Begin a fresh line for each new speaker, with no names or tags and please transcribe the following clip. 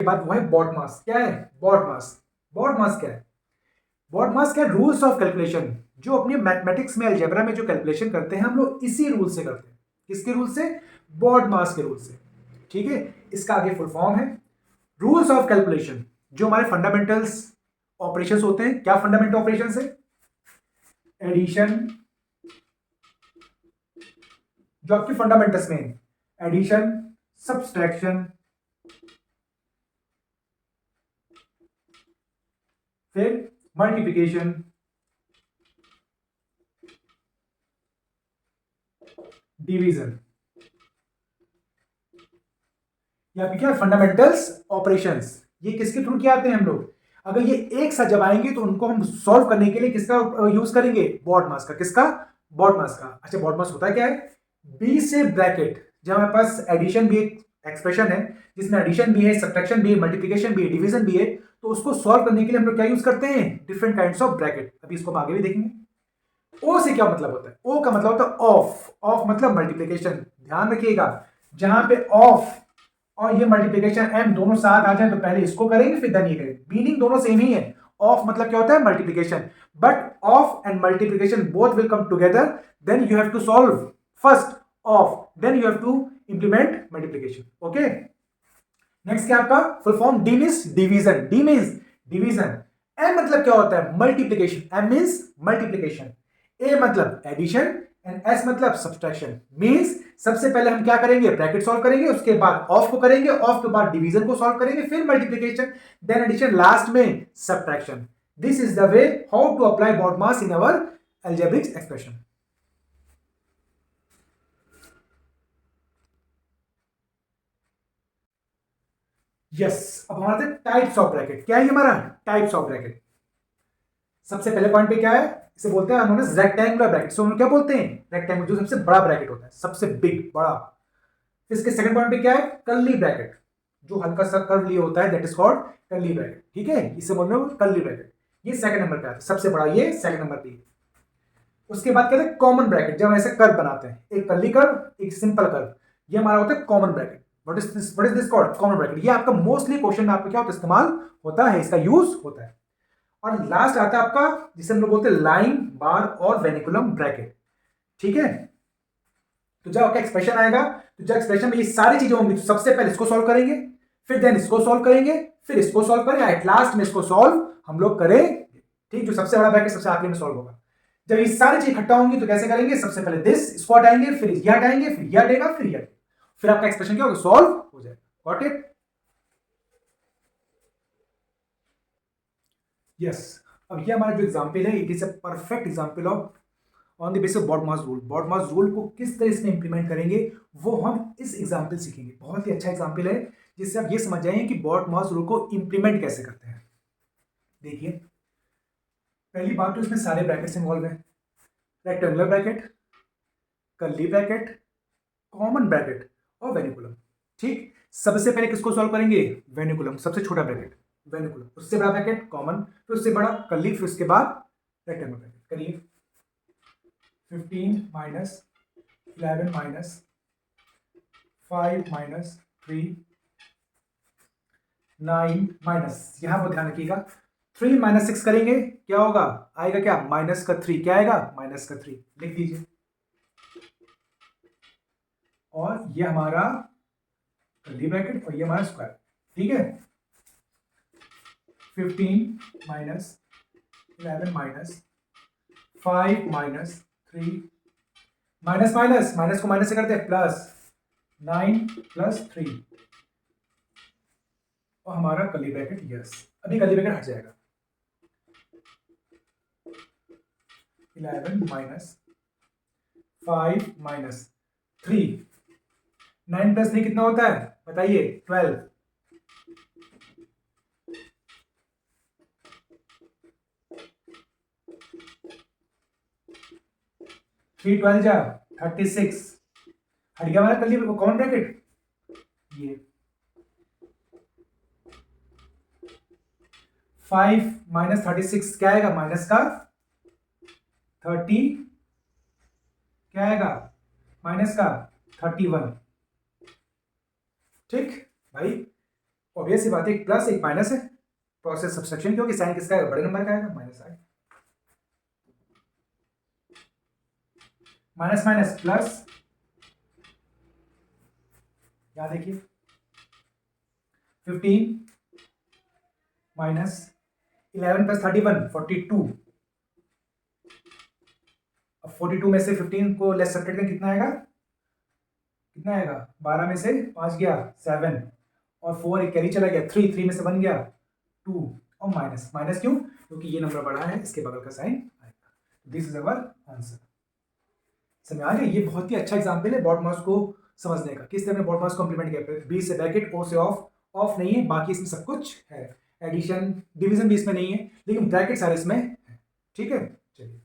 के बाद वो है बॉड मास। क्या है बॉड मास? बॉड मास क्या है? बॉड मास क्या है? Rules of calculation. जो अपनी मैथमेटिक्स में अलजेब्रा में जो कैलकुलेशन करते हैं हम लोग इसी रूल से करते हैं। किसके रूल से? बॉड मास के रूल से। ठीक है, इसका आगे फुल फॉर्म है रूल्स ऑफ कैलकुलेशन। जो हमारे फंडामेंटल्स ऑपरेशंस होते हैं, क्या फंडामेंटल ऑपरेशंस है? एडिशन, जो आपकी फंडामेंटल्स में एडिशन, सब्सट्रैक्शन, फिर मल्टीप्लिकेशन, डिवीजन। ये आपके क्या फंडामेंटल्स ऑपरेशंस। ये किसके थ्रू किए आते हैं हम लोग? अगर ये एक साथ जब आएंगे तो उनको हम सॉल्व करने के लिए किसका यूज करेंगे? बॉड मास का। किसका? बॉड मास का। अच्छा, बॉड मास होता है क्या है? बी से ब्रैकेट, जब हमारे पास एडिशन भी एक एक्सप्रेशन है जिसमें एडिशन भी है, सब्ट्रैक्शन भी है, मल्टीप्लिकेशन भी है, डिवीजन भी है, तो उसको सॉल्व करने के लिए हम लोग क्या यूज करते हैं? Different kinds of bracket. अभी इसको हम आगे भी देखेंगे। ओ से क्या मतलब होता है? ओ का मतलब होता है ऑफ। ऑफ मतलब मल्टीप्लिकेशन। ध्यान रखिएगा, जहां पे ऑफ और ये मल्टीप्लिकेशन एम दोनों साथ आ जाए तो पहले इसको करेंगे फिर देन ये करेंगे। मीनिंग दोनों सेम ही है। ऑफ मतलब क्या होता है? Multiplication. But of and multiplication both will come together, then you have to solve first of, then you have to implement multiplication. Okay, next क्या आपका full form? D means division. D means division. M मतलब क्या होता है? Multiplication. M means multiplication. A मतलब addition and S मतलब subtraction. Means सबसे पहले हम क्या करेंगे? ब्रैकेट सॉल्व करेंगे, उसके बाद ऑफ को करेंगे, ऑफ के बाद डिवीजन को सॉल्व करेंगे, फिर मल्टीप्लिकेशन, देन एडिशन, लास्ट में subtraction. This is the way how to apply BODMAS in our algebraic expression. Yes, अब हमारे टाइप्स ऑफ ब्रैकेट। क्या है हमारा? Types of bracket. सबसे पहले पॉइंट पे क्या है? इसे बोलते हैं उन्होंने रेक्टेंगुलर ब्रैकेट। सो क्या बोलते हैं? रेक्टेंगुलर, जो सबसे बड़ा ब्रैकेट होता है, सबसे बिग, बड़ा। इसके सेकंड पॉइंट पे क्या है? Curly bracket. जो हल्का सा कर्व लिए होता है, that is called curly bracket. ठीक है, इसे बोल रहे हो कर्ली ब्रैकेट। ये सेकंड नंबर पे आता है, सबसे बड़ा ये सेकंड नंबर पे। उसके बाद कहते हैं कॉमन ब्रैकेट। जब ऐसे कर्व बनाते हैं, एक कर्ली कर्व, एक सिंपल कर्व, ये हमारा होता है common bracket. What is this called? Common bracket. ये आपका मोस्टली क्वेश्चन में आपका क्या होता है? इस्तेमाल होता है, इसका यूज होता है। और लास्ट आता है आपका जिसे हम लोग बोलते हैं लाइन, बार और वेनिकुलम ब्रैकेट। ठीक है, तो जब आपका एक्सप्रेशन आएगा, तो जब एक्सप्रेशन में ये सारी चीजें होंगी, तो सबसे पहले इसको सॉल्व करेंगे, फिर देन इसको सॉल्व करेंगे, फिर इसको सॉल्व करेंगे, एट लास्ट में इसको सॉल्व हम लोग करें। ठीक, जो सबसे बड़ा ब्रैकेट सबसे आखिरी में सॉल्व होगा। जब ये सारी चीज इकट्ठा होंगी तो कैसे करेंगे? सबसे पहले दिस, इसको हटाएंगे, फिर ये हटाएंगे, फिर ये हटेगा, फिर ये हटेगा, फिर आपका एक्सप्रेशन क्या होगा? सॉल्व हो जाएगा। Got it? यस। अब ये हमारा जो एग्जाम्पल है, it is a perfect example of on the basis of BODMAS rule. BODMAS rule को किस तरह से इंप्लीमेंट करेंगे वो हम इस एग्जाम्पल सीखेंगे। बहुत ही अच्छा एग्जाम्पल है जिससे आप ये समझ जाएंगे कि बॉडमास रूल को इंप्लीमेंट कैसे करते हैं। देखिए, पहली बात तो इसमें सारे ब्रैकेट्स इन्वॉल्व हैं। Rectangular bracket, curly bracket, common bracket और वेनिकुलम। ठीक, सबसे पहले किसको सॉल्व करेंगे? वेनिकुलम, सबसे छोटा ब्रैकेट वेनिकुलम, उससे बड़ा ब्रैकेट कॉमन, फिर उससे बड़ा कर्ली, फिर उसके बाद रेक्टेंगुलर ब्रैकेट। करिए, 15 माइनस 11 माइनस 5 माइनस 3, 9 माइनस, यहां पर ध्यान रखिएगा, 3 माइनस 6 करेंगे क्या होगा? आएगा क्या? माइनस का 3। क्या आएगा? माइनस का 3। लिख दीजिए। और ये हमारा कर्ली ब्रैकेट और ये हमारा स्क्वायर। ठीक है, 15 minus 11 minus 5 minus 3, minus minus minus को माइनस से करते हैं प्लस, 9 प्लस 3 और हमारा कर्ली ब्रैकेट। यस, अभी कर्ली ब्रैकेट हट जाएगा। 11 माइनस 5 माइनस 3, 9 प्लस 3 कितना होता है बताइए? 12। 3 12 जा 36। हट गया हमारा कर्ली कॉमन ब्रैकेट। ये 5 माइनस 36 क्या आएगा? माइनस का 30, क्या आएगा? माइनस का 31। ठीक भाई, ऑब्वियस सी बात है, एक प्लस एक माइनस है, प्रोसेस सब्सट्रैक्शन, क्योंकि साइन किसका है, बड़े नंबर का आएगा, माइनस आएगा, माइनस माइनस प्लस, यहां देखिए 15 माइनस 11 प्लस 31 42, अब 42 में से 15 को लेस सब्ट्रैक्ट करें, कितना आएगा, कितना आएगा, 12 में से 5 गया 7, और 4 एक कैरी चला गया, 3 में से 1 गया 2, और माइनस, माइनस क्यों, क्योंकि ये नंबर बड़ा है, इसके बगल का साइन आएगा। This is our answer. समझ आ गया, ये बहुत ही अच्छा एग्जाम्पल है बॉड मास को समझने का, किस तरह में बॉड मास को इंप्लीमेंट किया, बी से ब्रैकेट, ओ से ऑफ, ऑफ नहीं है, बाकी इसमें सब कुछ है, एडिशन डिवीजन भी इसमें नहीं है, लेकिन ब्रैकेट सारे इसमें है। ठीक है, चलिए।